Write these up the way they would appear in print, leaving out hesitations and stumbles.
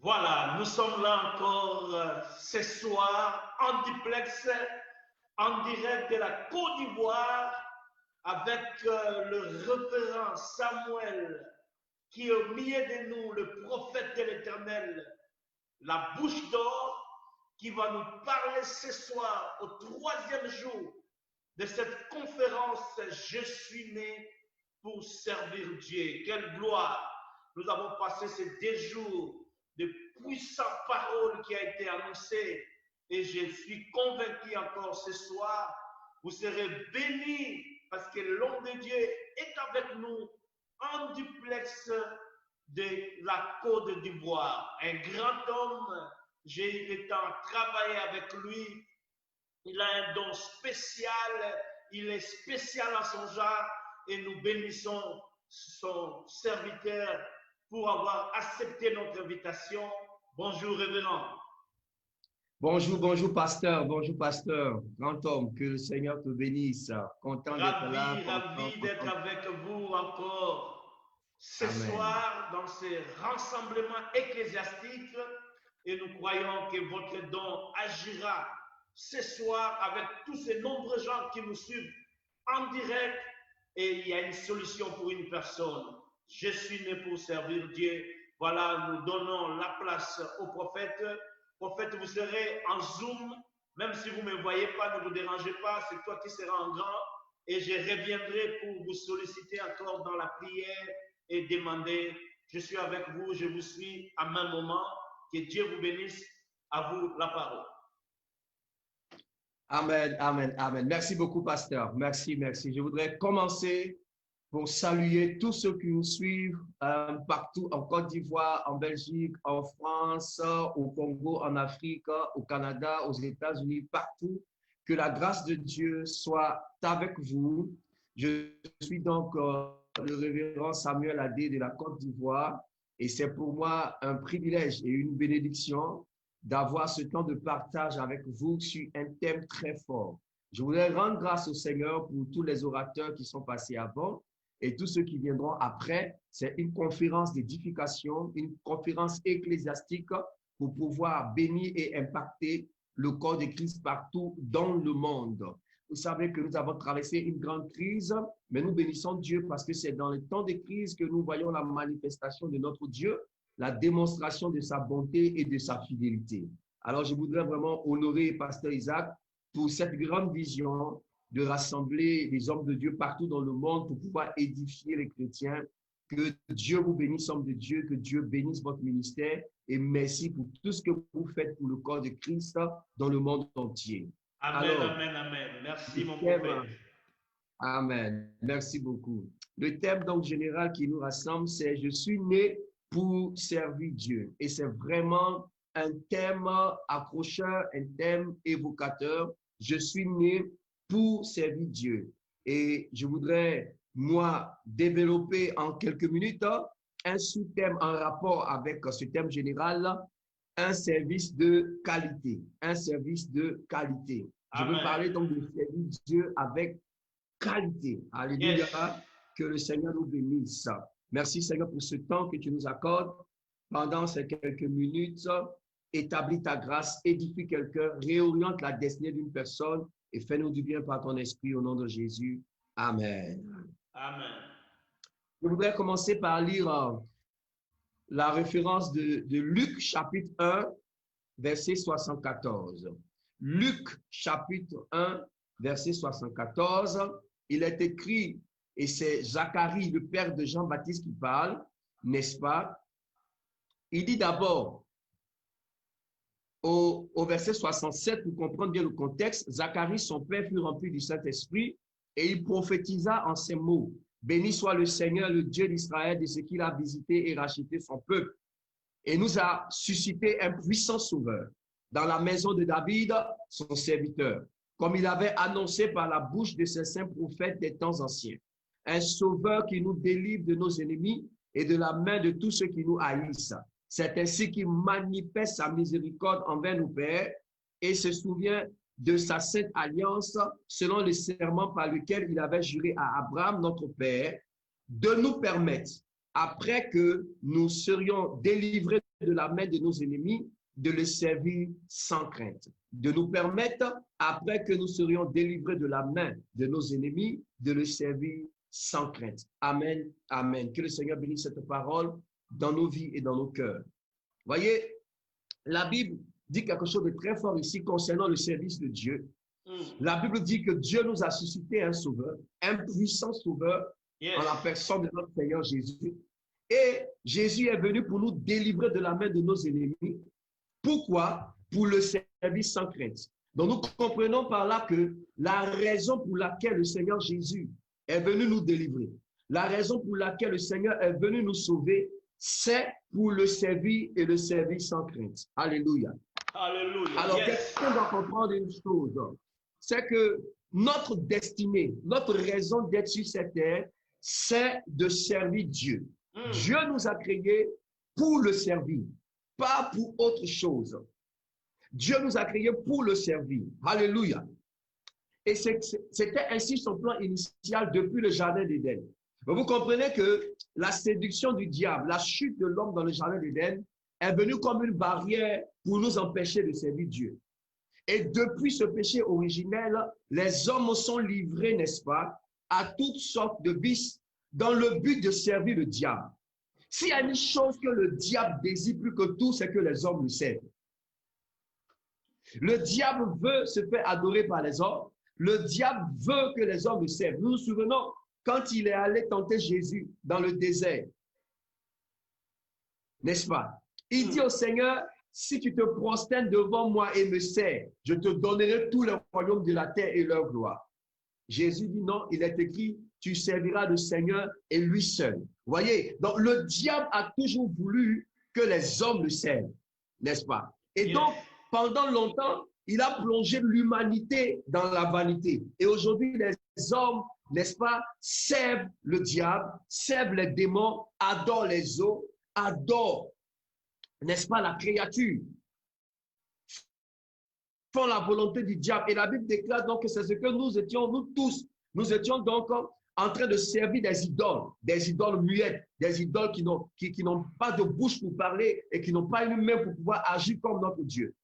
Voilà, nous sommes là encore ce soir en duplex, en direct de la Côte d'Ivoire, avec le révérend Samuel, qui est au milieu de nous, le prophète de l'Éternel, la bouche d'or, qui va nous parler ce soir, au troisième jour de cette conférence Je suis né pour servir Dieu. Quelle gloire! Nous avons passé ces 2 jours de puissantes paroles qui ont été annoncées et je suis convaincu encore ce soir, vous serez bénis parce que l'homme de Dieu est avec nous en duplex de la Côte d'Ivoire. Un grand homme, j'ai eu le temps de travailler avec lui. Il a un don spécial, il est spécial à son genre et nous bénissons son serviteur pour avoir accepté notre invitation. Bonjour, révérend. Bonjour, bonjour, pasteur, grand homme, que le Seigneur te bénisse. Content d'être là. Ravi d'être avec vous encore ce soir dans ce rassemblement ecclésiastique et nous croyons que votre don agira ce soir avec tous ces nombreux gens qui nous suivent en direct et il y a une solution pour une personne. Je suis né pour servir Dieu. Voilà, nous donnons la place au prophète. Prophète, vous serez en Zoom, même si vous ne me voyez pas, ne vous dérangez pas, c'est toi qui seras en grand et je reviendrai pour vous solliciter encore dans la prière et demander, je suis avec vous, je vous suis à même moment, que Dieu vous bénisse, à vous la parole. Amen, amen, amen. Merci beaucoup, pasteur. Merci, merci. Je voudrais commencer pour saluer tous ceux qui nous suivent partout en Côte d'Ivoire, en Belgique, en France, au Congo, en Afrique, au Canada, aux États-Unis, partout. Que la grâce de Dieu soit avec vous. Je suis donc le révérend Samuel Adé de la Côte d'Ivoire et c'est pour moi un privilège et une bénédiction d'avoir ce temps de partage avec vous sur un thème très fort. Je voudrais rendre grâce au Seigneur pour tous les orateurs qui sont passés avant et tous ceux qui viendront après. C'est une conférence d'édification, une conférence ecclésiastique pour pouvoir bénir et impacter le corps de Christ partout dans le monde. Vous savez que nous avons traversé une grande crise, mais nous bénissons Dieu parce que c'est dans les temps de crise que nous voyons la manifestation de notre Dieu, la démonstration de sa bonté et de sa fidélité. Alors, je voudrais vraiment honorer Pasteur Isaac pour cette grande vision de rassembler les hommes de Dieu partout dans le monde pour pouvoir édifier les chrétiens. Que Dieu vous bénisse, hommes de Dieu, que Dieu bénisse votre ministère et merci pour tout ce que vous faites pour le corps de Christ dans le monde entier. Amen, alors, amen, amen. Merci, mon prophète. Amen. Merci beaucoup. Le thème donc général qui nous rassemble, c'est « Je suis né pour servir Dieu ». Et c'est vraiment un thème accrocheur, un thème évocateur. Je suis né pour servir Dieu. Et je voudrais, moi, développer en quelques minutes un sous-thème en rapport avec ce thème général, un service de qualité. Un service de qualité. Amen. Je veux parler donc de servir Dieu avec qualité. Alléluia. Yes. Que le Seigneur nous bénisse. Merci Seigneur pour ce temps que tu nous accordes. Pendant ces quelques minutes, établis ta grâce, édifie quelqu'un, réoriente la destinée d'une personne et fais-nous du bien par ton esprit au nom de Jésus. Amen. Amen. Je voudrais commencer par lire la référence de Luc chapitre 1, verset 74. Luc chapitre 1, verset 74, il est écrit, et c'est Zacharie, le père de Jean-Baptiste qui parle, n'est-ce pas? Il dit d'abord, au verset 67, pour comprendre bien le contexte, Zacharie, son père, fut rempli du Saint-Esprit et il prophétisa en ces mots. Béni soit le Seigneur, le Dieu d'Israël, de ce qu'il a visité et racheté son peuple et nous a suscité un puissant sauveur dans la maison de David, son serviteur, comme il avait annoncé par la bouche de ses saints prophètes des temps anciens. Un sauveur qui nous délivre de nos ennemis et de la main de tous ceux qui nous haïssent. C'est ainsi qu'il manifeste sa miséricorde envers nos pères et se souvient de sa sainte alliance selon le serment par lequel il avait juré à Abraham, notre père, de nous permettre, après que nous serions délivrés de la main de nos ennemis, de le servir sans crainte. De nous permettre, après que nous serions délivrés de la main de nos ennemis, de le servir sans crainte. Amen, amen. Que le Seigneur bénisse cette parole dans nos vies et dans nos cœurs. Voyez, la Bible dit quelque chose de très fort ici concernant le service de Dieu. La Bible dit que Dieu nous a suscité un sauveur, un puissant sauveur, en la personne de notre Seigneur Jésus. Et Jésus est venu pour nous délivrer de la main de nos ennemis. Pourquoi? Pour le service sans crainte. Donc nous comprenons par là que la raison pour laquelle le Seigneur Jésus est venu nous délivrer, la raison pour laquelle le Seigneur est venu nous sauver, c'est pour le servir et le servir sans crainte. Alléluia. Alléluia. Alors, quelqu'un doit comprendre une chose, c'est que notre destinée, notre raison d'être sur cette terre, c'est de servir Dieu. Dieu nous a créés pour le servir, pas pour autre chose. Dieu nous a créés pour le servir. Alléluia. Et c'était ainsi son plan initial depuis le jardin d'Éden. Vous comprenez que la séduction du diable, la chute de l'homme dans le jardin d'Éden est venue comme une barrière pour nous empêcher de servir Dieu. Et depuis ce péché originel, les hommes sont livrés, n'est-ce pas, à toutes sortes de vices dans le but de servir le diable. S'il y a une chose que le diable désire plus que tout, c'est que les hommes le servent. Le diable veut se faire adorer par les hommes. Le diable veut que les hommes le servent. Nous nous souvenons quand il est allé tenter Jésus dans le désert, n'est-ce pas? Il dit au Seigneur, si tu te prosternes devant moi et me sers, je te donnerai tout le royaume de la terre et leur gloire. Jésus dit non, il est écrit, tu serviras le Seigneur et lui seul. Voyez, donc le diable a toujours voulu que les hommes le servent, n'est-ce pas? Et donc, pendant longtemps, il a plongé l'humanité dans la vanité. Et aujourd'hui, les hommes, n'est-ce pas, servent le diable, servent les démons, adorent les eaux, adorent, n'est-ce pas, la créature, font la volonté du diable. Et la Bible déclare donc que c'est ce que nous étions, nous tous, nous étions donc en train de servir des idoles muettes, des idoles qui n'ont pas de bouche pour parler et qui n'ont pas une main pour pouvoir agir comme notre Dieu.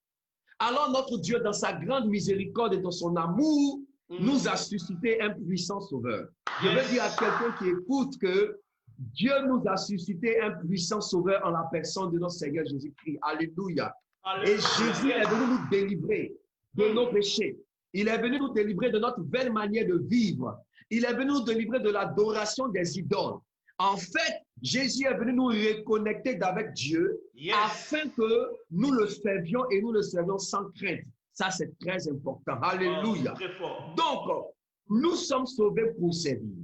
Alors notre Dieu, dans sa grande miséricorde et dans son amour, nous a suscité un puissant sauveur. Je veux dire à quelqu'un qui écoute que Dieu nous a suscité un puissant sauveur en la personne de notre Seigneur Jésus-Christ. Alléluia. Et Jésus est venu nous délivrer de nos péchés. Il est venu nous délivrer de notre belle manière de vivre. Il est venu nous délivrer de l'adoration des idoles. En fait, Jésus est venu nous reconnecter avec Dieu afin que nous le servions et nous le servions sans crainte. Ça, c'est très important. Alléluia. Donc, nous sommes sauvés pour servir.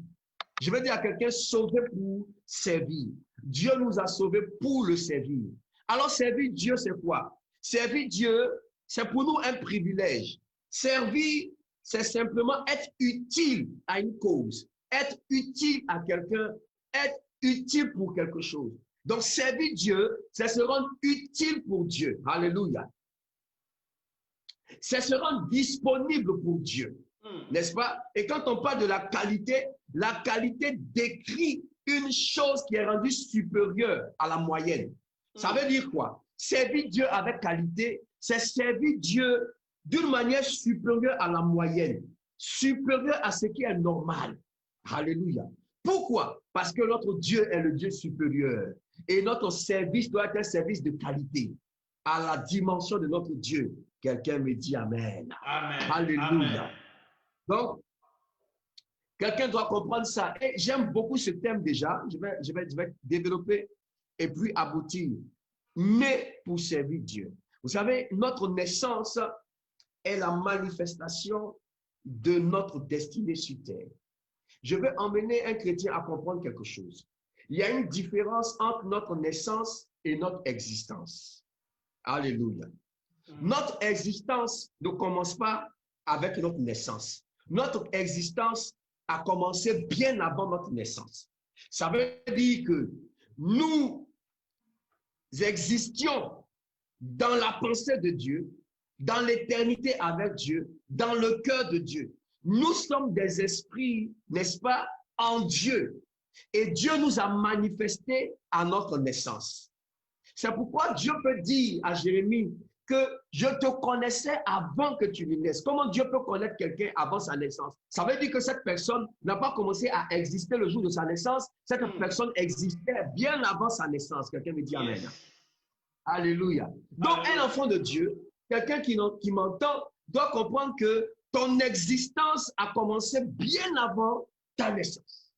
Je veux dire à quelqu'un, sauvé pour servir. Dieu nous a sauvés pour le servir. Alors, servir Dieu, c'est quoi? Servir Dieu, c'est pour nous un privilège. Servir, c'est simplement être utile à une cause, être utile à quelqu'un, être utile pour quelque chose. Donc, servir Dieu, c'est se rendre utile pour Dieu. Alléluia. C'est se rendre disponible pour Dieu. N'est-ce pas? Et quand on parle de la qualité décrit une chose qui est rendue supérieure à la moyenne. Ça veut dire quoi? Servir Dieu avec qualité, c'est servir Dieu d'une manière supérieure à la moyenne, supérieure à ce qui est normal. Alléluia. Pourquoi? Parce que notre Dieu est le Dieu supérieur. Et notre service doit être un service de qualité, à la dimension de notre Dieu. Quelqu'un me dit Amen. Amen. Alléluia. Amen. Donc, quelqu'un doit comprendre ça. Et j'aime beaucoup ce thème déjà. Je vais développer et puis aboutir. Mais pour servir Dieu. Vous savez, notre naissance est la manifestation de notre destinée sur terre. Je veux emmener un chrétien à comprendre quelque chose. Il y a une différence entre notre naissance et notre existence. Alléluia. Notre existence ne commence pas avec notre naissance. Notre existence a commencé bien avant notre naissance. Ça veut dire que nous existions dans la pensée de Dieu, dans l'éternité avec Dieu, dans le cœur de Dieu. Nous sommes des esprits, n'est-ce pas, en Dieu. Et Dieu nous a manifestés à notre naissance. C'est pourquoi Dieu peut dire à Jérémie que je te connaissais avant que tu ne naisses. Comment Dieu peut connaître quelqu'un avant sa naissance? Ça veut dire que cette personne n'a pas commencé à exister le jour de sa naissance. Cette personne existait bien avant sa naissance. Quelqu'un me dit Amen. Alléluia. Donc, un enfant de Dieu, quelqu'un qui m'entend, doit comprendre que ton existence a commencé bien avant ta naissance.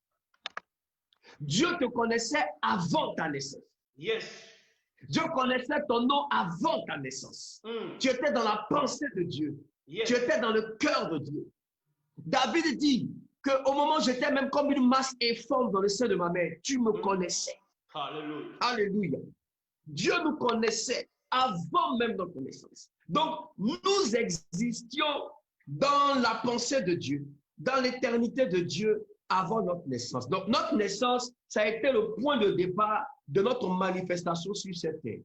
Dieu te connaissait avant ta naissance. Yes. Dieu connaissait ton nom avant ta naissance. Tu étais dans la pensée de Dieu. Yes. Tu étais dans le cœur de Dieu. David dit qu'au moment où j'étais même comme une masse informe dans le sein de ma mère, tu me connaissais. Alléluia. Alléluia. Dieu nous connaissait avant même notre naissance. Donc, nous existions dans la pensée de Dieu, dans l'éternité de Dieu avant notre naissance. Donc, notre naissance, ça a été le point de départ de notre manifestation sur cette terre.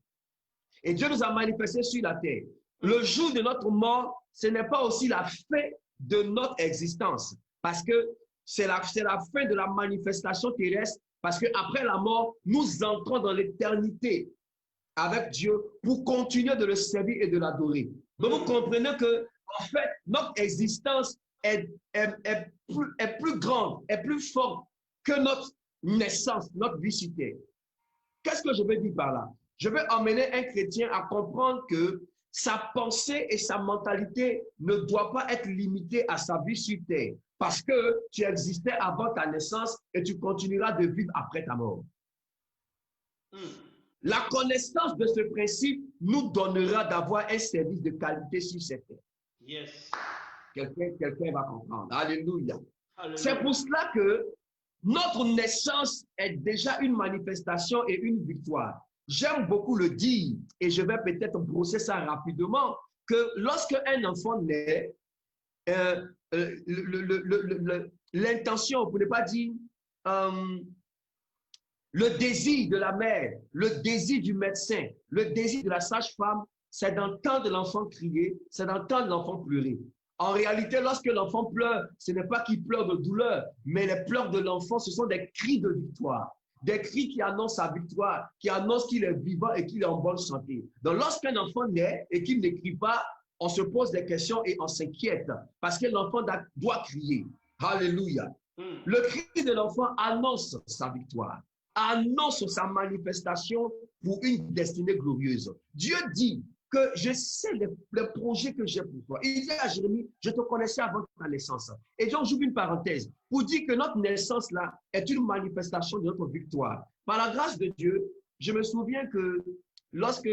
Et Dieu nous a manifestés sur la terre. Le jour de notre mort, ce n'est pas aussi la fin de notre existence, parce que c'est la fin de la manifestation terrestre, parce qu'après la mort, nous entrons dans l'éternité avec Dieu pour continuer de le servir et de l'adorer. Donc, vous comprenez que, en fait, notre existence est plus grande, est plus forte que notre naissance, notre vie sur terre. Qu'est-ce que je veux dire par là? Je veux emmener un chrétien à comprendre que sa pensée et sa mentalité ne doivent pas être limitées à sa vie sur terre, parce que tu existais avant ta naissance et tu continueras de vivre après ta mort. La connaissance de ce principe nous donnera d'avoir un service de qualité sur cette terre. Yes. Quelqu'un va comprendre. Alléluia. Alléluia. C'est pour cela que notre naissance est déjà une manifestation et une victoire. J'aime beaucoup le dire, et je vais peut-être brosser ça rapidement, que lorsque un enfant naît, l'intention, pour ne pas dire le désir de la mère, le désir du médecin, le désir de la sage-femme, c'est d'entendre l'enfant crier, c'est d'entendre l'enfant pleurer. En réalité, lorsque l'enfant pleure, ce n'est pas qu'il pleure de douleur, mais les pleurs de l'enfant, ce sont des cris de victoire. Des cris qui annoncent sa victoire, qui annoncent qu'il est vivant et qu'il est en bonne santé. Donc, lorsqu'un enfant naît et qu'il ne crie pas, on se pose des questions et on s'inquiète parce que l'enfant doit crier. Alléluia. Le cri de l'enfant annonce sa victoire, annonce sa manifestation pour une destinée glorieuse. Dieu dit que je sais les projets que j'ai pour toi. Il dit à Jérémie, je te connaissais avant ta naissance. Et donc, j'ouvre une parenthèse pour dire que notre naissance là est une manifestation de notre victoire. Par la grâce de Dieu, je me souviens que lorsque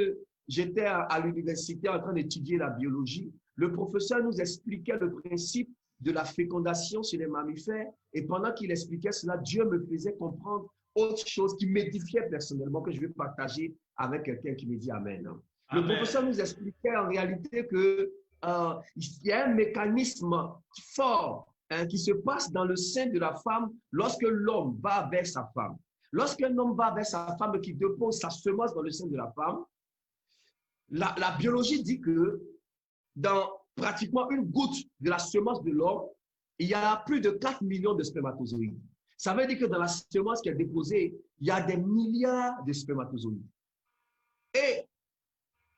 j'étais à l'université en train d'étudier la biologie, le professeur nous expliquait le principe de la fécondation chez les mammifères. Et pendant qu'il expliquait cela, Dieu me faisait comprendre autre chose qui m'édifiait personnellement, que je vais partager avec quelqu'un qui me dit Amen. Le professeur nous expliquait en réalité qu'il y a un mécanisme fort qui se passe dans le sein de la femme lorsque l'homme va vers sa femme. Lorsqu'un homme va vers sa femme qui dépose sa semence dans le sein de la femme, la biologie dit que dans pratiquement une goutte de la semence de l'homme, il y a plus de 4 millions de spermatozoïdes. Ça veut dire que dans la semence qui est déposée, il y a des milliards de spermatozoïdes. Et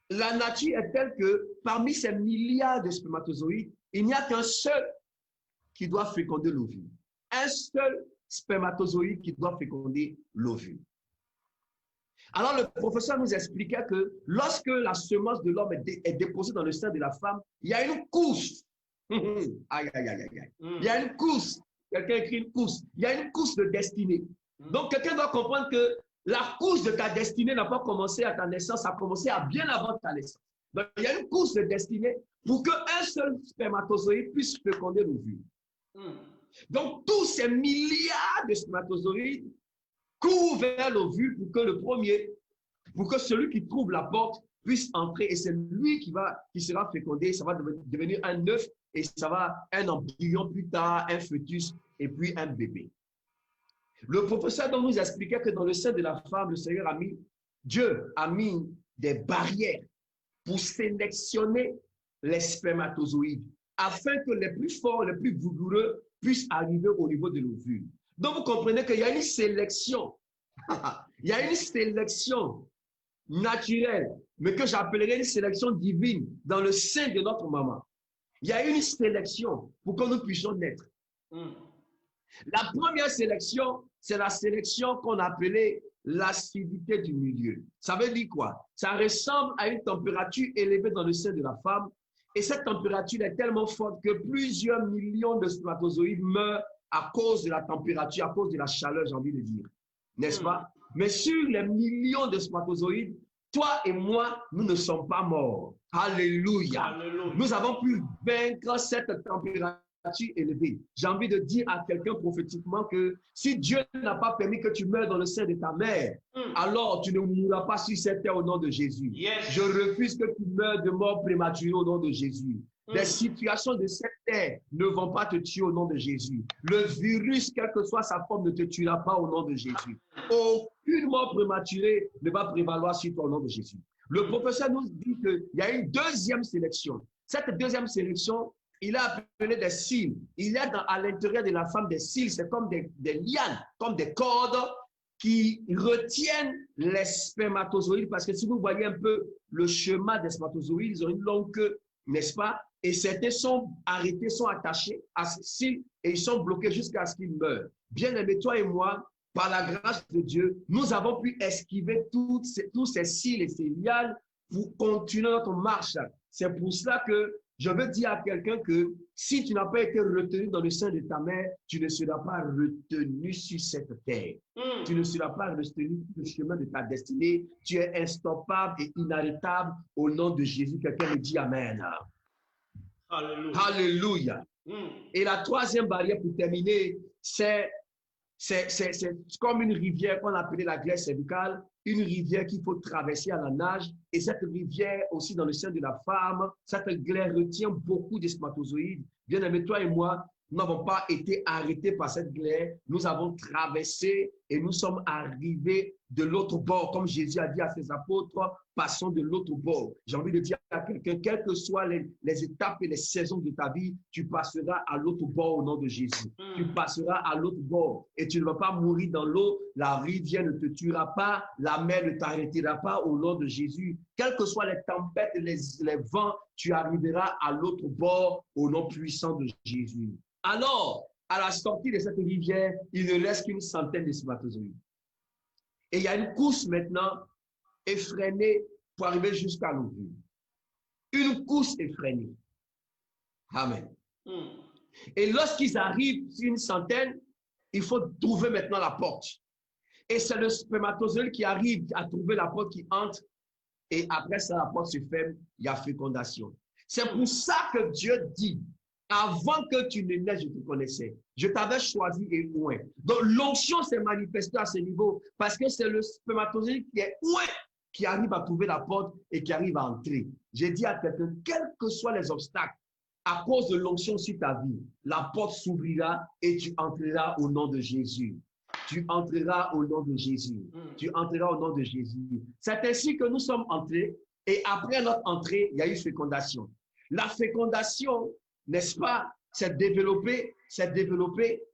la nature est telle que parmi ces milliards de spermatozoïdes, il n'y a qu'un seul qui doit féconder l'ovule. Un seul spermatozoïde qui doit féconder l'ovule. Alors le professeur nous expliquait que lorsque la semence de l'homme est déposée dans le sein de la femme, il y a une couche. Aïe, aïe, aïe, aïe, aïe. Il y a une couche. Quelqu'un écrit une couche. Il y a une couche de destinée. Donc quelqu'un doit comprendre que la couche de ta destinée n'a pas commencé à ta naissance, ça a commencé à bien avant ta naissance. Donc, il y a une couche de destinée pour qu'un seul spermatozoïde puisse féconder l'ovule. Donc, tous ces milliards de spermatozoïdes courent vers l'ovule pour que celui qui trouve la porte puisse entrer et c'est lui qui sera fécondé, ça va devenir un œuf et ça va un embryon plus tard, un fœtus et puis un bébé. Le professeur donc nous expliquait que dans le sein de la femme, le Seigneur Dieu a mis des barrières pour sélectionner les spermatozoïdes afin que les plus forts, les plus vigoureux puissent arriver au niveau de l'ovule. Donc vous comprenez qu'il y a une sélection. Il y a une sélection naturelle, mais que j'appellerais une sélection divine dans le sein de notre maman. Il y a une sélection pour que nous puissions naître. La première sélection, c'est la sélection qu'on appelait l'acidité du milieu. Ça veut dire quoi? Ça ressemble à une température élevée dans le sein de la femme. Et cette température est tellement forte que plusieurs millions de spermatozoïdes meurent à cause de la température, à cause de la chaleur, j'ai envie de dire. N'est-ce pas? Mais sur les millions de spermatozoïdes, toi et moi, nous ne sommes pas morts. Alléluia. Alléluia. Nous avons pu vaincre cette température élevée. J'ai envie de dire à quelqu'un prophétiquement que si Dieu n'a pas permis que tu meurs dans le sein de ta mère, alors tu ne mourras pas sur cette terre au nom de Jésus. Yes. Je refuse que tu meurs de mort prématurée au nom de Jésus. Les situations de cette terre ne vont pas te tuer au nom de Jésus. Le virus, quelle que soit sa forme, ne te tuera pas au nom de Jésus. Aucune mort prématurée ne va prévaloir sur toi au nom de Jésus. Le professeur nous dit qu'il y a une deuxième sélection. Cette deuxième sélection, il a appelé des cils. Il y a à l'intérieur de la femme des cils. C'est comme des lianes, comme des cordes qui retiennent les spermatozoïdes. Parce que si vous voyez un peu le chemin des spermatozoïdes, ils ont une longue queue, n'est-ce pas? Et certains sont arrêtés, sont attachés à ces cils et ils sont bloqués jusqu'à ce qu'ils meurent. Bien-aimés, toi et moi, par la grâce de Dieu, nous avons pu esquiver tous ces cils et ces lianes pour continuer notre marche. C'est pour cela que je veux dire à quelqu'un que si tu n'as pas été retenu dans le sein de ta mère, tu ne seras pas retenu sur cette terre. Tu ne seras pas retenu sur le chemin de ta destinée. Tu es instoppable et inarrêtable au nom de Jésus. Quelqu'un me dit Amen. Alléluia. Alléluia. Et la troisième barrière pour terminer, c'est comme une rivière qu'on appelait la glaire cervicale, une rivière qu'il faut traverser à la nage. Et cette rivière aussi dans le sein de la femme, cette glaire retient beaucoup de spermatozoïdes. Bien aimé, toi et moi, nous n'avons pas été arrêtés par cette glaire. Nous avons traversé et nous sommes arrivés de l'autre bord. Comme Jésus a dit à ses apôtres, passons de l'autre bord. J'ai envie de dire à quelqu'un, quelles que soient les étapes et les saisons de ta vie, tu passeras à l'autre bord au nom de Jésus. Tu passeras à l'autre bord et tu ne vas pas mourir dans l'eau. La rivière ne te tuera pas. La mer ne t'arrêtera pas au nom de Jésus. Quelles que soient les tempêtes et les vents, tu arriveras à l'autre bord au nom puissant de Jésus. Alors, à la sortie de cette rivière, il ne reste qu'une centaine de spermatozoïdes. Et il y a une course maintenant effrénée pour arriver jusqu'à l'ovule. Une course effrénée. Amen. Et lorsqu'ils arrivent sur une centaine, il faut trouver maintenant la porte. Et c'est le spermatozoïde qui arrive à trouver la porte qui entre. Et après ça, la porte se ferme, il y a fécondation. C'est pour ça que Dieu dit, avant que tu ne naisses, je te connaissais. Je t'avais choisi et oint. Donc, l'onction s'est manifestée à ce niveau parce que c'est le spermatozoïde qui est oint qui arrive à trouver la porte et qui arrive à entrer. J'ai dit à quelqu'un, quels que soient les obstacles, à cause de l'onction sur ta vie, la porte s'ouvrira et tu entreras au nom de Jésus. Tu entreras au nom de Jésus. Tu entreras au nom de Jésus. C'est ainsi que nous sommes entrés et après notre entrée, il y a eu fécondation. La fécondation, n'est-ce pas, s'est développée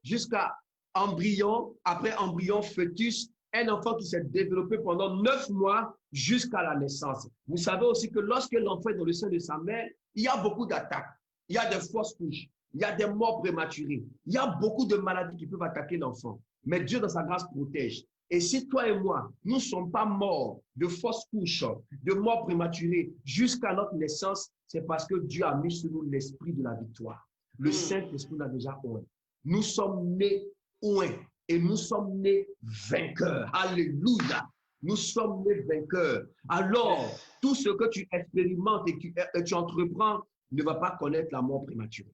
jusqu'à embryon, après embryon, fœtus, un enfant qui s'est développé pendant 9 mois jusqu'à la naissance. Vous savez aussi que lorsque l'enfant est dans le sein de sa mère, il y a beaucoup d'attaques. Il y a des fausses couches, il y a des morts prématurées, il y a beaucoup de maladies qui peuvent attaquer l'enfant. Mais Dieu, dans sa grâce, protège. Et si toi et moi, nous ne sommes pas morts de fausses couches, de morts prématurées jusqu'à notre naissance, c'est parce que Dieu a mis sur nous l'esprit de la victoire. Le Saint-Esprit l'a déjà oint. Nous sommes nés oints et nous sommes nés vainqueurs. Alléluia. Nous sommes nés vainqueurs. Alors, tout ce que tu expérimentes et que tu entreprends ne va pas connaître la mort prématurée.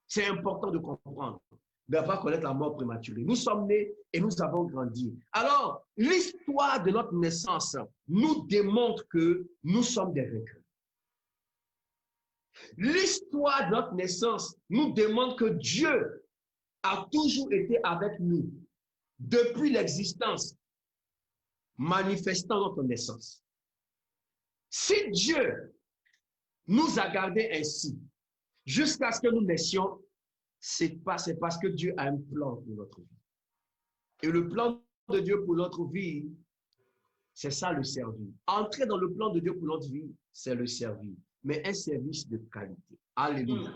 C'est important de comprendre. Ne va pas connaître la mort prématurée. Nous sommes nés et nous avons grandi. Alors, l'histoire de notre naissance nous démontre que nous sommes des vainqueurs. L'histoire de notre naissance nous démontre que Dieu a toujours été avec nous depuis l'existence, manifestant notre naissance. Si Dieu nous a gardés ainsi jusqu'à ce que nous naissions, c'est parce que Dieu a un plan pour notre vie. Et le plan de Dieu pour notre vie C'est ça le servir. Entrer dans le plan de Dieu pour notre vie, c'est le servir. Mais un service de qualité. Alléluia.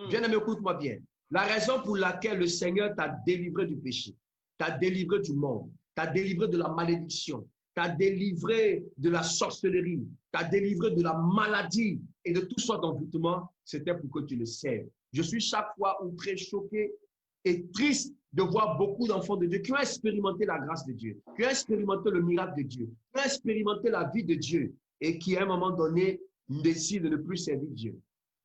Bien-aimé, écoute-moi bien. La raison pour laquelle le Seigneur t'a délivré du péché, t'a délivré du monde, t'a délivré de la malédiction, t'a délivré de la sorcellerie, t'a délivré de la maladie et de tout sortes d'envoûtements, c'était pour que tu le serves. Je suis chaque fois très choqué et triste de voir beaucoup d'enfants de Dieu qui ont expérimenté la grâce de Dieu, qui ont expérimenté le miracle de Dieu, qui ont expérimenté la vie de Dieu et qui, à un moment donné, décident de ne plus servir Dieu.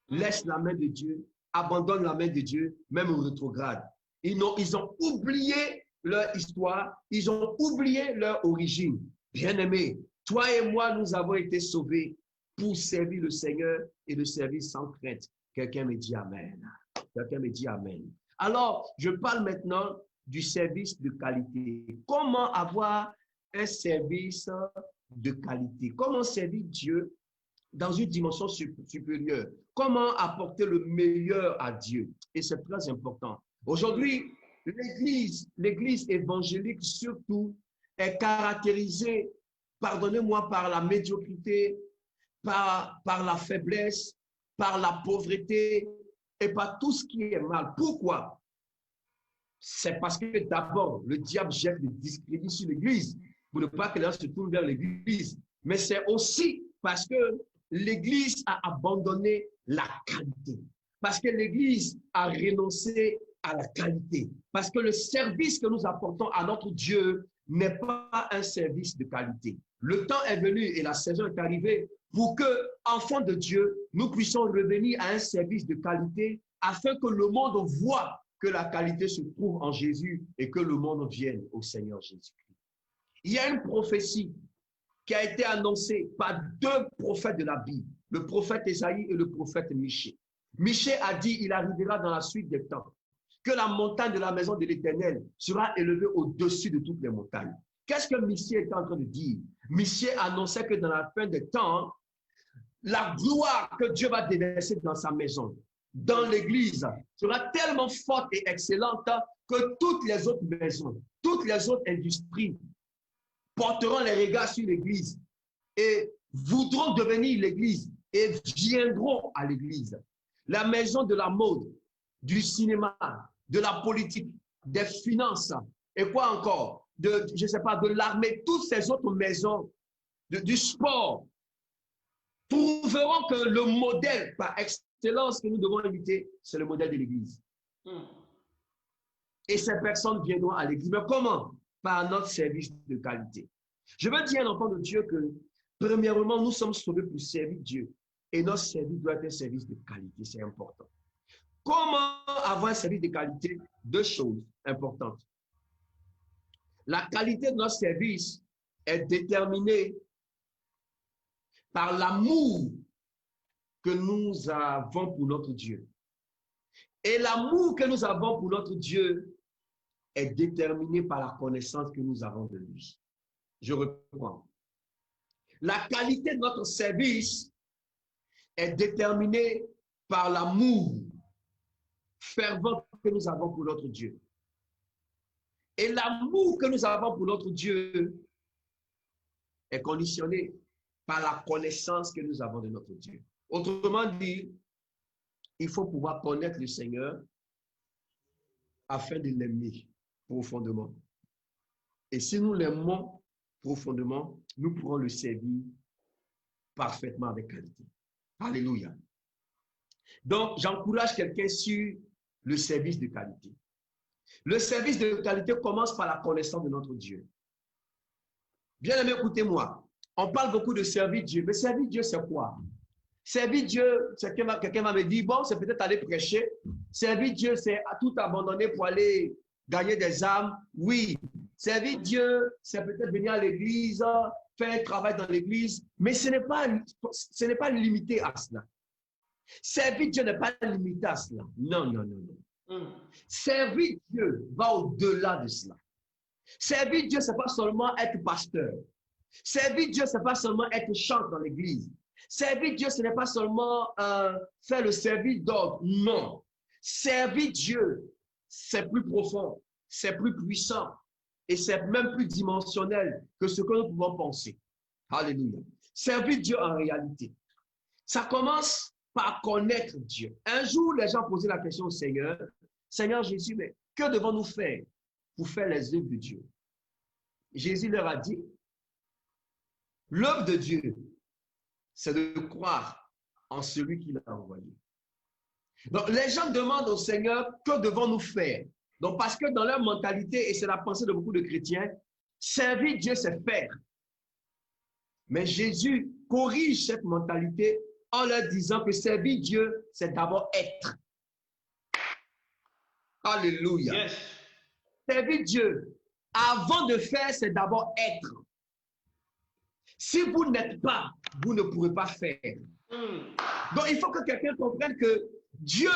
Laisse la main de Dieu, abandonne la main de Dieu, même au rétrograde. Ils ont oublié leur histoire, ils ont oublié leur origine. Bien-aimés, toi et moi, nous avons été sauvés pour servir le Seigneur et le servir sans crainte. Quelqu'un me dit Amen. Quelqu'un me dit Amen. Alors, je parle maintenant du service de qualité. Comment avoir un service de qualité? Comment servir Dieu dans une dimension supérieure? Comment apporter le meilleur à Dieu? Et c'est très important. Aujourd'hui, l'Église évangélique surtout est caractérisée, pardonnez-moi, par la médiocrité, par la faiblesse, par la pauvreté et par tout ce qui est mal. Pourquoi? C'est parce que d'abord, le diable jette le discrédit sur l'Église pour ne pas que les gens se tournent vers l'Église. Mais c'est aussi parce que l'Église a abandonné la qualité. Parce que l'Église a renoncé à la qualité. Parce que le service que nous apportons à notre Dieu n'est pas un service de qualité. Le temps est venu et la saison est arrivée pour que, enfants de Dieu, nous puissions revenir à un service de qualité afin que le monde voit que la qualité se trouve en Jésus et que le monde vienne au Seigneur Jésus-Christ. Il y a une prophétie qui a été annoncée par deux prophètes de la Bible, le prophète Ésaïe et le prophète Michée. Michée a dit, il arrivera dans la suite des temps, que la montagne de la maison de l'Éternel sera élevée au-dessus de toutes les montagnes. Qu'est-ce que Michée était en train de dire? Michée annonçait que dans la fin des temps, la gloire que Dieu va déverser dans sa maison, dans l'Église, sera tellement forte et excellente que toutes les autres maisons, toutes les autres industries porteront les regards sur l'Église et voudront devenir l'Église et viendront à l'Église. La maison de la mode, du cinéma, de la politique, des finances et quoi encore, je ne sais pas, de l'armée, toutes ces autres maisons, du sport, trouveront que le modèle par excellence que nous devons imiter, c'est le modèle de l'Église. Et ces personnes viendront à l'Église. Mais comment? Par notre service de qualité. Je veux dire à l'enfant de Dieu que, premièrement, nous sommes sauvés pour servir Dieu. Et notre service doit être un service de qualité. C'est important. Comment avoir un service de qualité? Deux choses importantes. La qualité de notre service est déterminée par l'amour que nous avons pour notre Dieu. Et l'amour que nous avons pour notre Dieu est déterminé par la connaissance que nous avons de lui. Je reprends. La qualité de notre service est déterminée par l'amour fervent que nous avons pour notre Dieu. Et l'amour que nous avons pour notre Dieu est conditionné par la connaissance que nous avons de notre Dieu. Autrement dit, il faut pouvoir connaître le Seigneur afin de l'aimer profondément. Et si nous l'aimons profondément, nous pourrons le servir parfaitement avec qualité. Alléluia. Donc, j'encourage quelqu'un sur le service de qualité. Le service de qualité commence par la connaissance de notre Dieu. Bien aimé, écoutez-moi. On parle beaucoup de servir Dieu, mais servir Dieu, c'est quoi? Servir Dieu, quelqu'un m'avait dit, bon, c'est peut-être aller prêcher. Servir Dieu, c'est tout abandonner pour aller gagner des âmes. Oui. Servir Dieu, c'est peut-être venir à l'église, faire un travail dans l'église, mais ce n'est pas limité à cela. Servir Dieu n'est pas limité à cela. Non, non, non, non. Servir Dieu va au-delà de cela. Servir Dieu, ce n'est pas seulement être pasteur. Servir Dieu, ce n'est pas seulement être chanteur dans l'église. Servir Dieu, ce n'est pas seulement faire le service d'ordre. Non. Servir Dieu, c'est plus profond, c'est plus puissant et c'est même plus dimensionnel que ce que nous pouvons penser. Alléluia. Servir Dieu en réalité. Ça commence par connaître Dieu. Un jour, les gens posaient la question au Seigneur, Seigneur Jésus, mais que devons-nous faire pour faire les œuvres de Dieu? Jésus leur a dit, l'œuvre de Dieu, c'est de croire en celui qui l'a envoyé. Donc, les gens demandent au Seigneur, que devons-nous faire? Donc, parce que dans leur mentalité, et c'est la pensée de beaucoup de chrétiens, servir Dieu, c'est faire. Mais Jésus corrige cette mentalité en leur disant que servir Dieu, c'est d'abord être. Alléluia. Yes. Servir Dieu, avant de faire, c'est d'abord être. Si vous n'êtes pas, vous ne pourrez pas faire. Donc, il faut que quelqu'un comprenne que Dieu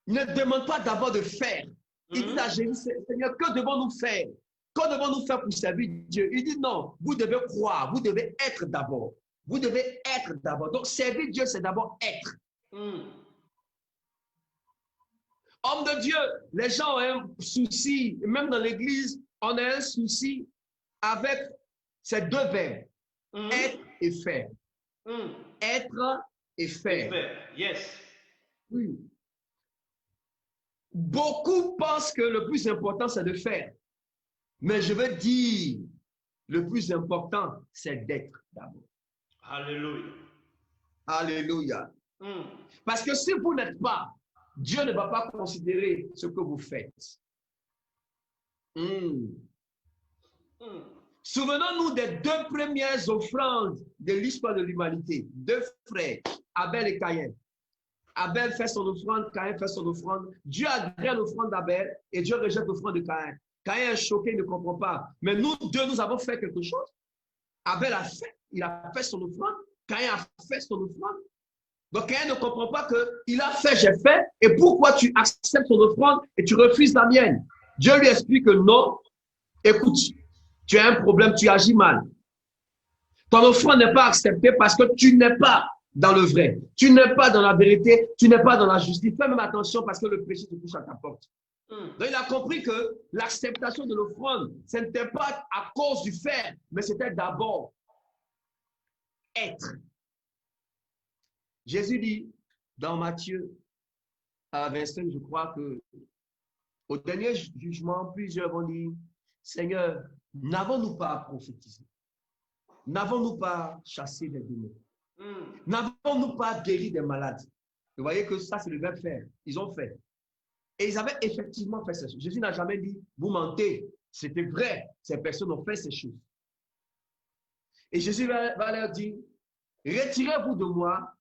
ne demande pas d'abord de faire. Il dit à Jésus, Seigneur, que devons-nous faire? Que devons-nous faire pour servir Dieu? Il dit non, vous devez croire, vous devez être d'abord. Vous devez être d'abord. Donc, servir Dieu, c'est d'abord être. Homme de Dieu, les gens ont un souci, même dans l'église, on a un souci avec ces deux verbes, être et faire. Être et faire. Yes. Oui. Beaucoup pensent que le plus important, c'est de faire. Mais je veux dire, le plus important, c'est d'être d'abord. Alléluia. Alléluia. Parce que si vous n'êtes pas, Dieu ne va pas considérer ce que vous faites. Souvenons-nous des deux premières offrandes de l'histoire de l'humanité. Deux frères, Abel et Caïn. Abel fait son offrande, Caïn fait son offrande. Dieu agrée l'offrande d'Abel et Dieu rejette l'offrande de Caïn. Caïn est choqué, il ne comprend pas. Mais nous deux, nous avons fait quelque chose. Abel a fait, il a fait son offrande. Caïn a fait son offrande. Donc Caïn ne comprend pas qu'il a fait, j'ai fait. Et pourquoi tu acceptes son offrande et tu refuses la mienne? Dieu lui explique que non. Écoute, tu as un problème, tu agis mal. Ton offrande n'est pas acceptée parce que tu n'es pas dans le vrai. Tu n'es pas dans la vérité, tu n'es pas dans la justice. Fais même attention parce que le péché te touche à ta porte. Donc, il a compris que l'acceptation de l'offrande, ce n'était pas à cause du faire, mais c'était d'abord être. Jésus dit dans Matthieu 25, je crois que au dernier jugement, plusieurs vont dire, Seigneur, n'avons-nous pas prophétisé? N'avons-nous pas chassé des démons? N'avons-nous pas guéri des malades? Vous voyez que ça, c'est le verbe faire. Ils ont fait. Et ils avaient effectivement fait ces choses. Jésus n'a jamais dit, vous mentez. C'était vrai. Ces personnes ont fait ces choses. Et Jésus va leur dire, retirez-vous de moi,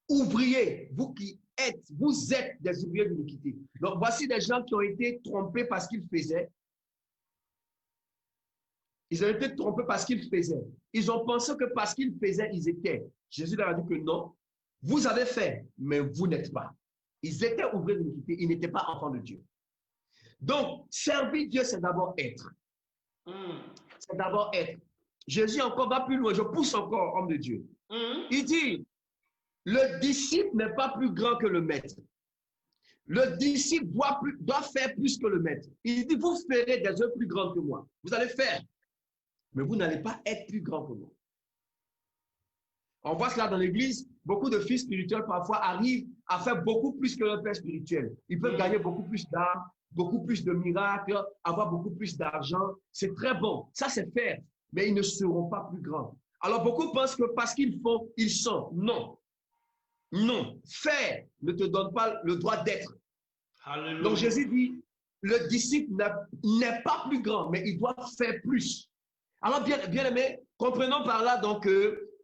ouvriers, vous qui êtes, vous êtes des ouvriers de l'iniquité. Donc, voici des gens qui ont été trompés parce qu'ils faisaient. Ils ont été trompés parce qu'ils faisaient. Ils ont pensé que parce qu'ils faisaient, ils étaient. Jésus leur a dit que non, vous avez fait, mais vous n'êtes pas. Ils étaient ouvriers de l'iniquité, ils n'étaient pas enfants de Dieu. Donc, servir Dieu, c'est d'abord être. C'est d'abord être. Jésus encore va plus loin, je pousse encore, homme de Dieu. Il dit, le disciple n'est pas plus grand que le maître. Le disciple doit faire plus que le maître. Il dit, vous ferez des œuvres plus grandes que moi. Vous allez faire, mais vous n'allez pas être plus grand que moi. On voit cela dans l'église. Beaucoup de fils spirituels parfois arrivent à faire beaucoup plus que leur père spirituel. Ils peuvent gagner beaucoup plus d'armes, beaucoup plus de miracles, avoir beaucoup plus d'argent. C'est très bon. Ça, c'est faire. Mais ils ne seront pas plus grands. Alors, beaucoup pensent que parce qu'ils font, ils sont. Non. Non. Faire ne te donne pas le droit d'être. Donc, Jésus dit, le disciple n'est pas plus grand, mais il doit faire plus. Alors, bien aimé, comprenons par là donc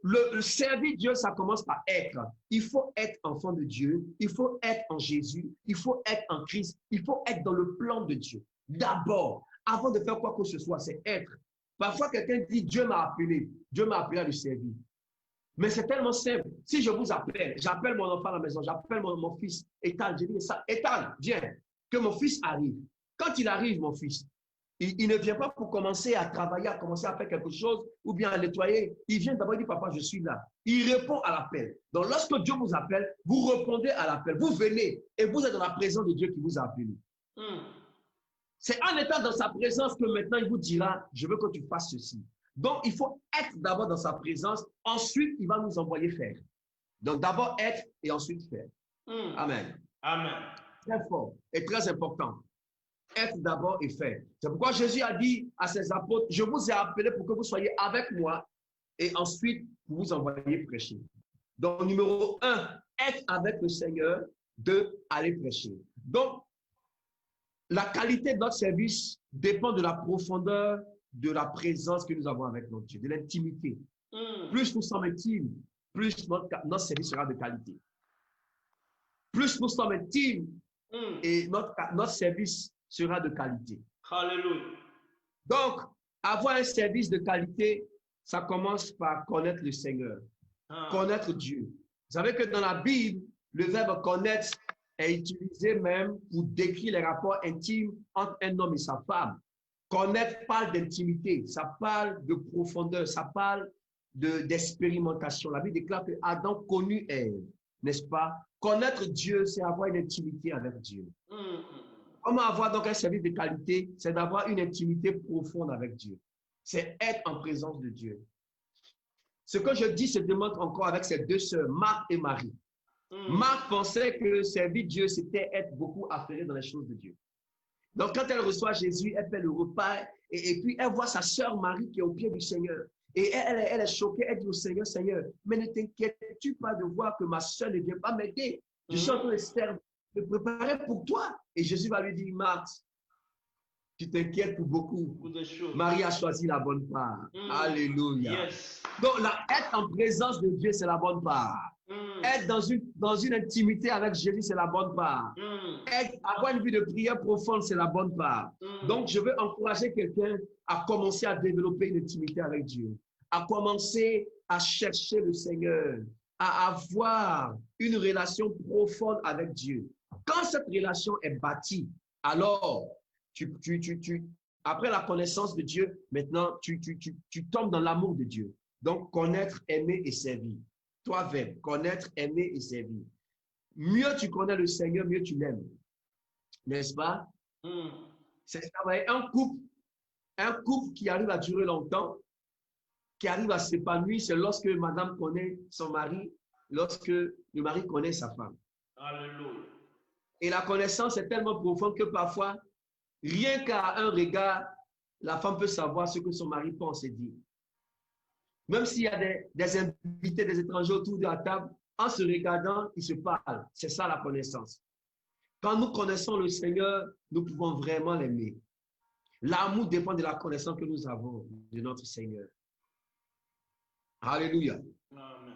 le servir Dieu, ça commence par être. Il faut être enfant de Dieu, il faut être en Jésus, il faut être en Christ, il faut être dans le plan de Dieu. D'abord, avant de faire quoi que ce soit, c'est être. Parfois, quelqu'un dit, Dieu m'a appelé à le servir. Mais c'est tellement simple. Si je vous appelle, j'appelle mon enfant à la maison, j'appelle mon fils, Ethan, je dis ça, Ethan, viens, que mon fils arrive. Quand il arrive, mon fils, il ne vient pas pour commencer à travailler, à commencer à faire quelque chose ou bien à nettoyer. Il vient d'abord dire, papa, je suis là. Il répond à l'appel. Donc, lorsque Dieu vous appelle, vous répondez à l'appel. Vous venez et vous êtes dans la présence de Dieu qui vous a appelé. C'est en étant dans sa présence que maintenant il vous dira, je veux que tu fasses ceci. Donc, il faut être d'abord dans sa présence. Ensuite, il va nous envoyer faire. Donc, d'abord être et ensuite faire. Amen. Amen. Très fort et très important. Être d'abord et faire. C'est pourquoi Jésus a dit à ses apôtres, je vous ai appelé pour que vous soyez avec moi et ensuite pour vous envoyer prêcher. Donc, numéro 1, être avec le Seigneur. 2, aller prêcher. Donc, la qualité de notre service dépend de la profondeur de la présence que nous avons avec notre Dieu, de l'intimité. Plus nous sommes intimes, plus notre service sera de qualité. Plus nous sommes intimes et notre service sera de qualité. Alléluia. Donc, avoir un service de qualité, ça commence par connaître le Seigneur, connaître Dieu. Vous savez que dans la Bible, le verbe connaître est utilisé même pour décrire les rapports intimes entre un homme et sa femme. Connaître parle d'intimité, ça parle de profondeur, ça parle d'expérimentation. La Bible déclare que Adam connut Ève, n'est-ce pas? Connaître Dieu, c'est avoir une intimité avec Dieu. Comment avoir donc un service de qualité? C'est d'avoir une intimité profonde avec Dieu. C'est être en présence de Dieu. Ce que je dis se démontre encore avec ses deux sœurs, Marthe et Marie. Marthe pensait que servir Dieu, c'était être beaucoup affairé dans les choses de Dieu. Donc, quand elle reçoit Jésus, elle fait le repas et puis elle voit sa sœur Marie qui est au pied du Seigneur. Et elle est choquée, elle dit au Seigneur, Seigneur, mais ne t'inquiètes-tu pas de voir que ma sœur ne vient pas m'aider? Je suis en train de servir, de préparer pour toi. Et Jésus va lui dire, Marthe, tu t'inquiètes pour beaucoup. Marie a choisi la bonne part. Alléluia. Yes. Donc, être en présence de Dieu, c'est la bonne part. Être dans une intimité avec Jésus, c'est la bonne part. Avoir une vie de prière profonde, c'est la bonne part. Donc, je veux encourager quelqu'un à commencer à développer une intimité avec Dieu, à commencer à chercher le Seigneur, à avoir une relation profonde avec Dieu. Quand cette relation est bâtie, alors, après la connaissance de Dieu, maintenant, tu tombes dans l'amour de Dieu. Donc, connaître, aimer et servir. Toi-même, connaître, aimer et servir. Mieux tu connais le Seigneur, mieux tu l'aimes. N'est-ce pas? C'est ça. Un couple qui arrive à durer longtemps, qui arrive à s'épanouir, c'est lorsque madame connaît son mari, lorsque le mari connaît sa femme. Alléluia. Et la connaissance est tellement profonde que parfois, rien qu'à un regard, la femme peut savoir ce que son mari pense et dit. Même s'il y a des invités, des étrangers autour de la table, en se regardant, ils se parlent. C'est ça la connaissance. Quand nous connaissons le Seigneur, nous pouvons vraiment l'aimer. L'amour dépend de la connaissance que nous avons de notre Seigneur. Alléluia. Amen.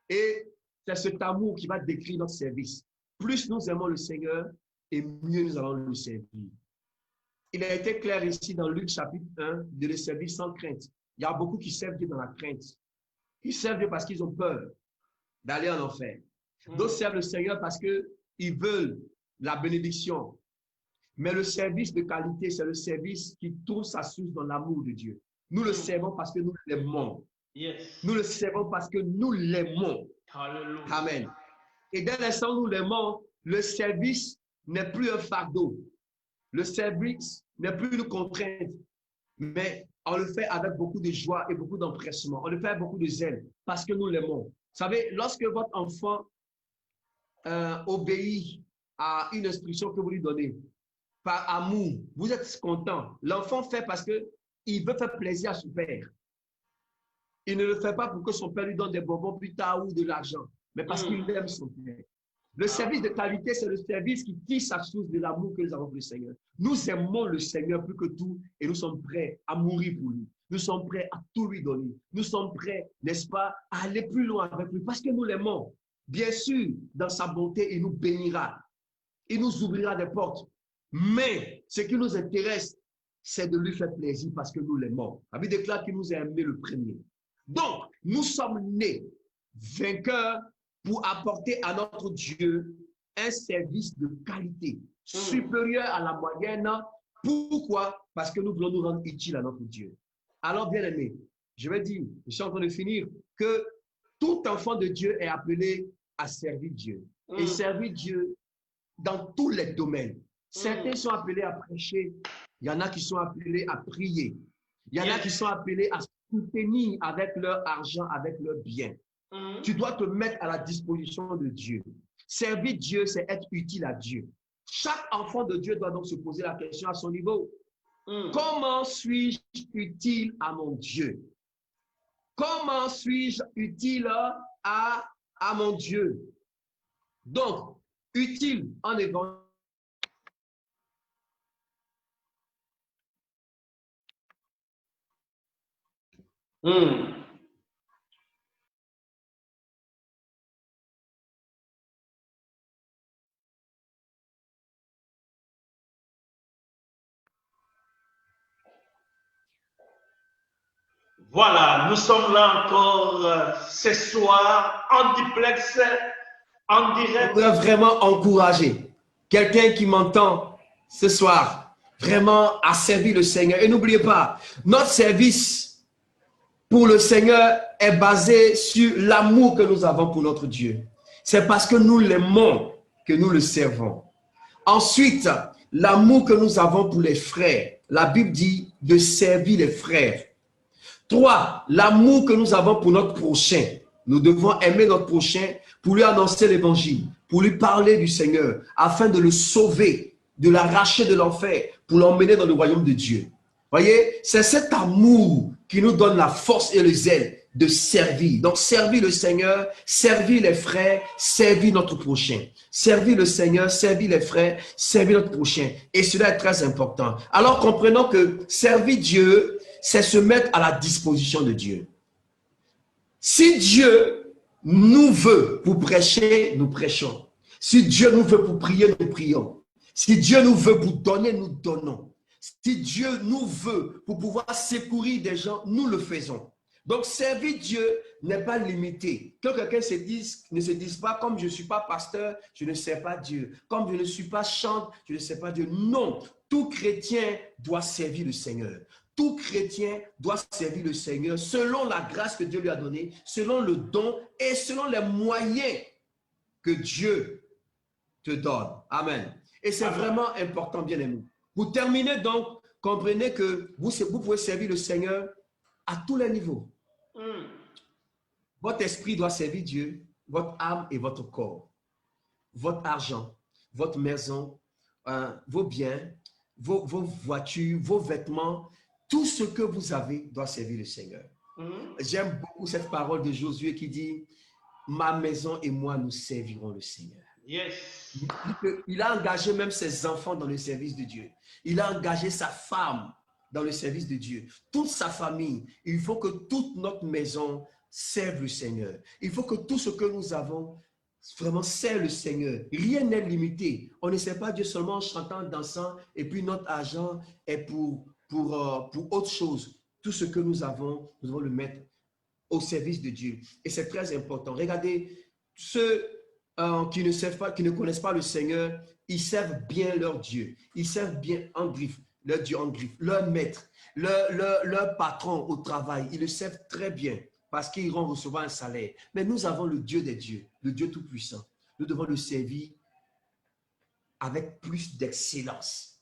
Et c'est cet amour qui va décrire notre service. Plus nous aimons le Seigneur, et mieux nous allons le servir. Il a été clair ici dans Luc chapitre 1 de le servir sans crainte. Il y a beaucoup qui servent Dieu dans la crainte. Ils servent Dieu parce qu'ils ont peur d'aller en enfer. D'autres servent le Seigneur parce qu'ils veulent la bénédiction. Mais le service de qualité, c'est le service qui trouve sa source dans l'amour de Dieu. Nous le servons parce que nous l'aimons. Yes. Nous le servons parce que nous l'aimons. Alléluia. Amen. Et dès l'instant où nous l'aimons, le service n'est plus un fardeau. Le service n'est plus une contrainte. Mais on le fait avec beaucoup de joie et beaucoup d'empressement. On le fait avec beaucoup de zèle parce que nous l'aimons. Vous savez, lorsque votre enfant obéit à une instruction que vous lui donnez, par amour, vous êtes content. L'enfant fait parce qu'il veut faire plaisir à son père. Il ne le fait pas pour que son père lui donne des bonbons plus tard ou de l'argent, mais parce qu'il aime son père. Le service de qualité, c'est le service qui tire sa source de l'amour que nous avons pour le Seigneur. Nous aimons le Seigneur plus que tout et nous sommes prêts à mourir pour lui. Nous sommes prêts à tout lui donner. Nous sommes prêts, n'est-ce pas, à aller plus loin avec lui parce que nous l'aimons. Bien sûr, dans sa bonté, il nous bénira. Il nous ouvrira des portes. Mais ce qui nous intéresse, c'est de lui faire plaisir parce que nous l'aimons. La Bible déclare qu'il nous a aimés le premier. Donc, nous sommes nés vainqueurs pour apporter à notre Dieu un service de qualité supérieur à la moyenne. Pourquoi? Parce que nous voulons nous rendre utiles à notre Dieu. Alors, bien aimé, je vais dire, je suis en train de finir, que tout enfant de Dieu est appelé à servir Dieu. Et servir Dieu dans tous les domaines. Certains sont appelés à prêcher, il y en a qui sont appelés à prier, il y en a qui sont appelés à soutenir avec leur argent, avec leur bien. Tu dois te mettre à la disposition de Dieu. Servir Dieu, c'est être utile à Dieu. Chaque enfant de Dieu doit donc se poser la question à son niveau. Comment suis-je utile à mon Dieu? Comment suis-je utile à mon Dieu? Donc, utile en évangile. Voilà, nous sommes là encore ce soir en duplex, en direct. Je voudrais vraiment encourager quelqu'un qui m'entend ce soir, vraiment à servir le Seigneur. Et n'oubliez pas, notre service pour le Seigneur est basé sur l'amour que nous avons pour notre Dieu. C'est parce que nous l'aimons que nous le servons. Ensuite, l'amour que nous avons pour les frères. La Bible dit de servir les frères. 3, l'amour que nous avons pour notre prochain. Nous devons aimer notre prochain pour lui annoncer l'évangile, pour lui parler du Seigneur, afin de le sauver, de l'arracher de l'enfer, pour l'emmener dans le royaume de Dieu. Voyez, c'est cet amour qui nous donne la force et le zèle de servir. Donc, servir le Seigneur, servir les frères, servir notre prochain. Servir le Seigneur, servir les frères, servir notre prochain. Et cela est très important. Alors, comprenons que servir Dieu, c'est se mettre à la disposition de Dieu. Si Dieu nous veut pour prêcher, nous prêchons. Si Dieu nous veut pour prier, nous prions. Si Dieu nous veut pour donner, nous donnons. Si Dieu nous veut pour pouvoir secourir des gens, nous le faisons. Donc, servir Dieu n'est pas limité. Que quelqu'un ne se dise pas, comme je ne suis pas pasteur, je ne sers pas Dieu. Comme je ne suis pas chante, je ne sers pas Dieu. Non, tout chrétien doit servir le Seigneur. Tout chrétien doit servir le Seigneur selon la grâce que Dieu lui a donnée, selon le don et selon les moyens que Dieu te donne. Amen. Et c'est vraiment important, bien aimé. Pour terminer donc, comprenez que vous pouvez servir le Seigneur à tous les niveaux. Votre esprit doit servir Dieu, votre âme et votre corps. Votre argent, votre maison, vos biens, vos voitures, vos vêtements, tout ce que vous avez doit servir le Seigneur. J'aime beaucoup cette parole de Josué qui dit « Ma maison et moi, nous servirons le Seigneur. » Yes. Il a engagé même ses enfants dans le service de Dieu. Il a engagé sa femme dans le service de Dieu. Toute sa famille. Il faut que toute notre maison serve le Seigneur. Il faut que tout ce que nous avons vraiment serve le Seigneur. Rien n'est limité. On ne sert pas Dieu seulement en chantant, dansant, et puis notre argent est pour autre chose. Tout ce que nous devons le mettre au service de Dieu. Et c'est très important. Regardez, ceux qui ne servent pas, qui ne connaissent pas le Seigneur, ils servent bien leur Dieu. Ils servent bien en griffe, leur Dieu en griffe, leur maître, leur patron au travail. Ils le servent très bien parce qu'ils vont recevoir un salaire. Mais nous avons le Dieu des dieux, le Dieu Tout-Puissant. Nous devons le servir avec plus d'excellence.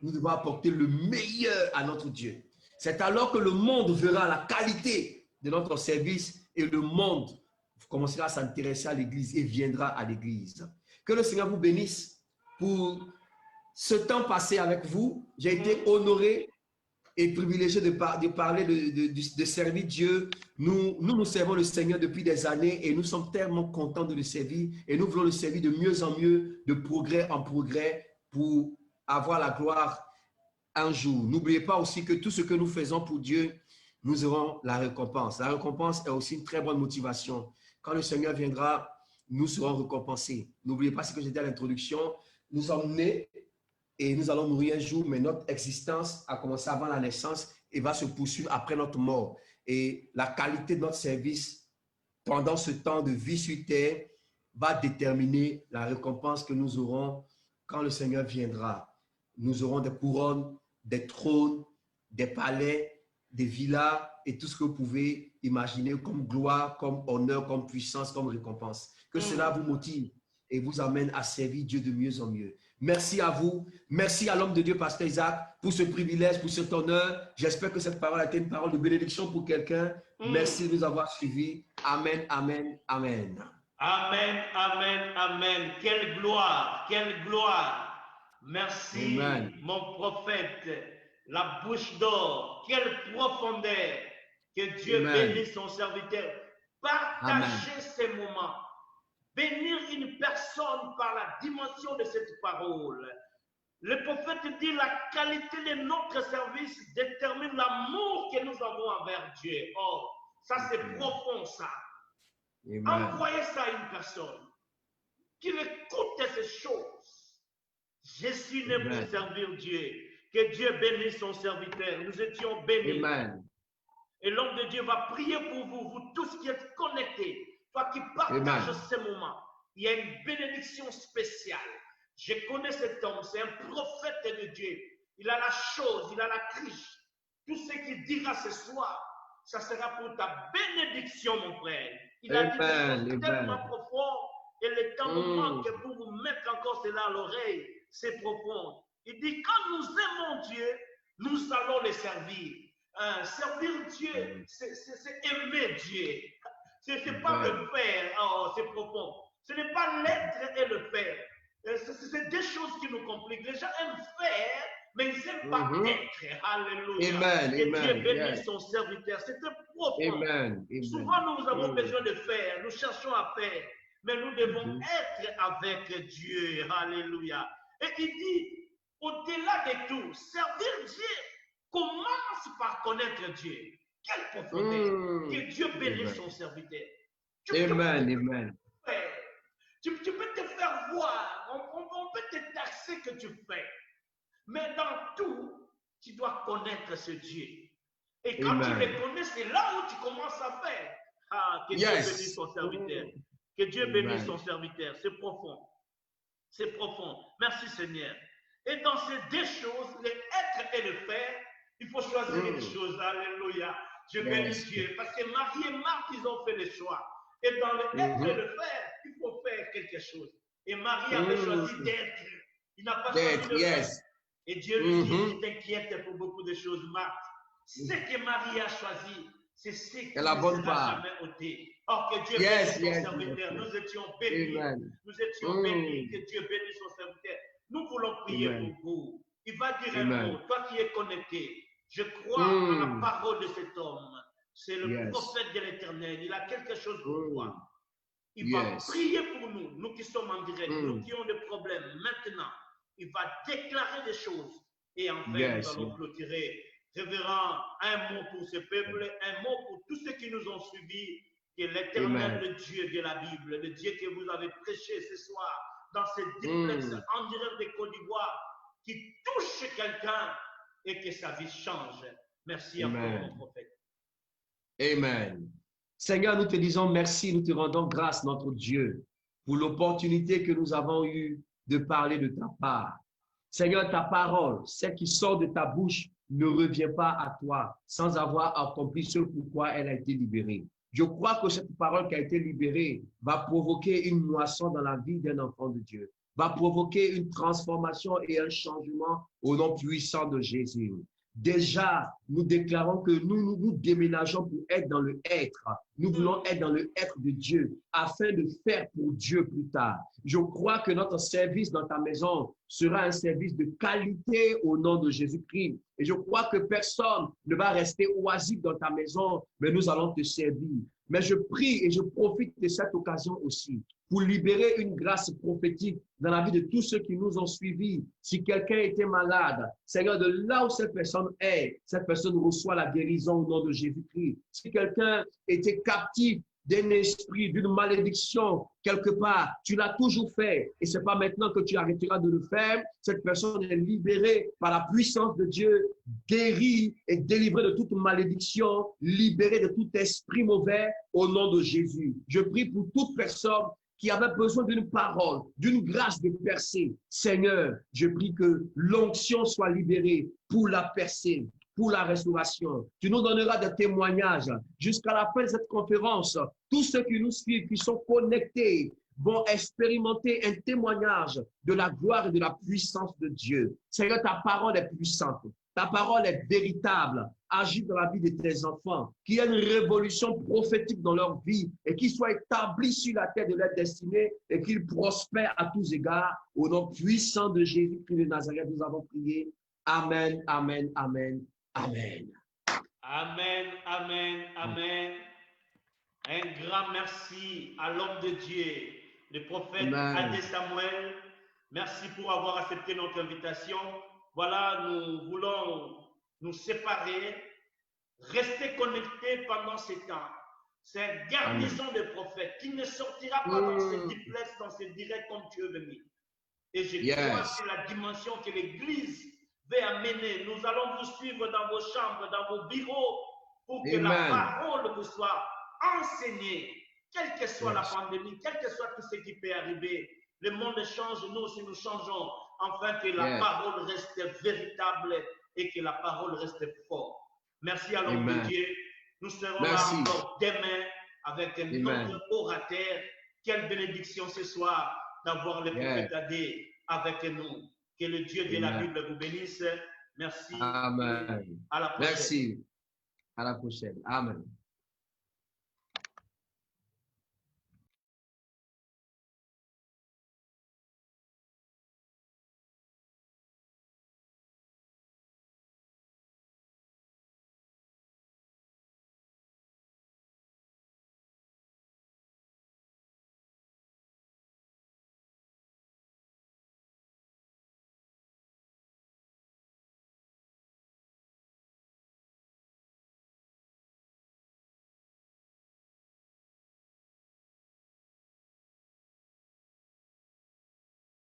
Nous devons apporter le meilleur à notre Dieu. C'est alors que le monde verra la qualité de notre service et le monde commencera à s'intéresser à l'Église et viendra à l'Église. Que le Seigneur vous bénisse pour ce temps passé avec vous. J'ai été honoré et privilégié de parler, de servir Dieu. Nous servons le Seigneur depuis des années et nous sommes tellement contents de le servir et nous voulons le servir de mieux en mieux, de progrès en progrès pour avoir la gloire un jour. N'oubliez pas aussi que tout ce que nous faisons pour Dieu, nous aurons la récompense. La récompense est aussi une très bonne motivation. Quand le Seigneur viendra, nous serons récompensés. N'oubliez pas ce que j'ai dit à l'introduction. Nous sommes nés et nous allons mourir un jour, mais notre existence a commencé avant la naissance et va se poursuivre après notre mort. Et la qualité de notre service pendant ce temps de vie sur terre va déterminer la récompense que nous aurons quand le Seigneur viendra. Nous aurons des couronnes, des trônes, des palais, des villas et tout ce que vous pouvez imaginer comme gloire, comme honneur, comme puissance, comme récompense. Que cela vous motive et vous amène à servir Dieu de mieux en mieux. Merci à vous. Merci à l'homme de Dieu, Pasteur Isaac, pour ce privilège, pour cet honneur. J'espère que cette parole a été une parole de bénédiction pour quelqu'un. Merci de nous avoir suivis. Amen, amen, amen. Amen, amen, amen. Quelle gloire, quelle gloire. Merci, Amen. mon prophète. La bouche d'or, quelle profondeur. Que Dieu Amen. bénisse son serviteur. Partagez ces moments. Bénir une personne par la dimension de cette parole. Le prophète dit la qualité de notre service détermine l'amour que nous avons envers Dieu. Oh, ça c'est profond ça. Amen. Envoyez ça à une personne qui écoute ces choses. Je suis né pour servir Dieu. Que Dieu bénisse son serviteur. Nous étions bénis. Amen. Et l'homme de Dieu va prier pour vous, vous tous qui êtes connectés. Toi qui partages ces moments, il y a une bénédiction spéciale. Je connais cet homme, c'est un prophète de Dieu. Il a la chose, il a la criche. Tout ce qu'il dira ce soir, ça sera pour ta bénédiction, mon frère. Il a dit des choses tellement profondes et le temps nous manque pour vous mettre encore cela à l'oreille. C'est profond. Il dit, quand nous aimons Dieu, nous allons le servir. Servir Dieu, c'est aimer Dieu. Ce n'est pas le faire, oh, c'est profond. Ce n'est pas l'être et le faire. C'est des choses qui nous compliquent. Les gens aiment faire, mais ils n'aiment pas être. Alléluia. Amen. Que Dieu bénisse son serviteur. C'est profond. Souvent, nous avons besoin de faire. Nous cherchons à faire. Mais nous devons être avec Dieu. Alléluia. Et il dit, au-delà de tout, servir Dieu commence par connaître Dieu. Quelle profondeur. Que Dieu bénisse son serviteur. Amen. Tu peux te faire voir, on peut te taxer que tu fais. Mais dans tout, tu dois connaître ce Dieu. Et quand tu le connais, c'est là où tu commences à faire. Que Dieu bénisse son serviteur. Que Dieu bénisse son serviteur. C'est profond. C'est profond. Merci Seigneur. Et dans ces deux choses, le être et le faire, il faut choisir une chose. Alléluia. Je bénis Dieu. Parce que Marie et Marthe, ils ont fait le choix. Et dans le être et le faire, il faut faire quelque chose. Et Marie avait choisi d'être. Il n'a pas choisi de faire. Et Dieu lui dit, tu t'inquiètes pour beaucoup de choses, Marthe. Ce que Marie a choisi, c'est ce qui ne sera jamais ôté. Or, que Dieu bénisse son serviteur. Nous étions bénis. Nous étions bénis. Que Dieu bénisse son serviteur. Nous voulons prier pour vous. Il va dire un mot. Toi qui es connecté, je crois en la parole de cet homme. C'est le prophète de l'Éternel. Il a quelque chose pour toi. Il va prier pour nous, nous qui sommes en direct, nous qui avons des problèmes. Maintenant, il va déclarer des choses. Et enfin, nous allons clôturer. Révérend, un mot pour ce peuple, un mot pour tous ceux qui nous ont suivis. Que l'Éternel, le Dieu de la Bible, le Dieu que vous avez prêché ce soir dans cette duplex en direct de Côte d'Ivoire, qui touche quelqu'un et que sa vie change. Merci encore, mon prophète. Amen. Seigneur, nous te disons merci, nous te rendons grâce, notre Dieu, pour l'opportunité que nous avons eue de parler de ta part. Seigneur, ta parole, celle qui sort de ta bouche, ne revient pas à toi sans avoir accompli ce pourquoi elle a été libérée. Je crois que cette parole qui a été libérée va provoquer une moisson dans la vie d'un enfant de Dieu, va provoquer une transformation et un changement au nom puissant de Jésus. Déjà, nous déclarons que nous déménageons pour être dans le être. Nous voulons être dans le être de Dieu afin de faire pour Dieu plus tard. Je crois que notre service dans ta maison sera un service de qualité au nom de Jésus-Christ. Et je crois que personne ne va rester oisif dans ta maison, mais nous allons te servir. Mais je prie et je profite de cette occasion aussi pour libérer une grâce prophétique dans la vie de tous ceux qui nous ont suivis. Si quelqu'un était malade, Seigneur, de là où cette personne est, cette personne reçoit la guérison au nom de Jésus-Christ. Si quelqu'un était captif d'un esprit, d'une malédiction, quelque part, tu l'as toujours fait et c'est pas maintenant que tu arrêteras de le faire. Cette personne est libérée par la puissance de Dieu, guérie et délivrée de toute malédiction, libérée de tout esprit mauvais au nom de Jésus. Je prie pour toute personne qui avait besoin d'une parole, d'une grâce de percer. Seigneur, je prie que l'onction soit libérée pour la percer, pour la restauration. Tu nous donneras des témoignages jusqu'à la fin de cette conférence. Tous ceux qui nous suivent, qui sont connectés, vont expérimenter un témoignage de la gloire et de la puissance de Dieu. Seigneur, ta parole est puissante. Ta parole est véritable. Agis dans la vie de tes enfants. Qu'il y ait une révolution prophétique dans leur vie et qu'ils soient établis sur la terre de leur destinée et qu'ils prospèrent à tous égards. Au nom puissant de Jésus-Christ de Nazareth, nous avons prié. Amen, amen, amen, amen. Amen, amen, amen. Un grand merci à l'homme de Dieu, le prophète Adé Samuel. Merci pour avoir accepté notre invitation. Voilà, nous voulons nous séparer, rester connectés pendant ces temps. C'est une garnison de prophètes qui ne sortira pas dans ces duplex, dans ces directs comme tu es venu. Et je crois que c'est la dimension que l'Église veut amener. Nous allons vous suivre dans vos chambres, dans vos bureaux, pour que la parole vous soit enseignée, quelle que soit la pandémie, quel que soit tout ce qui peut arriver. Le monde change, nous aussi nous changeons, afin que la parole reste véritable et que la parole reste forte. Merci à l'homme de Dieu. Nous serons là encore demain avec un autre orateur. Quelle bénédiction ce soir d'avoir le prophète Adé avec nous. Que le Dieu de la Bible vous bénisse. Merci. Amen. À la prochaine. Merci. À la prochaine. Amen.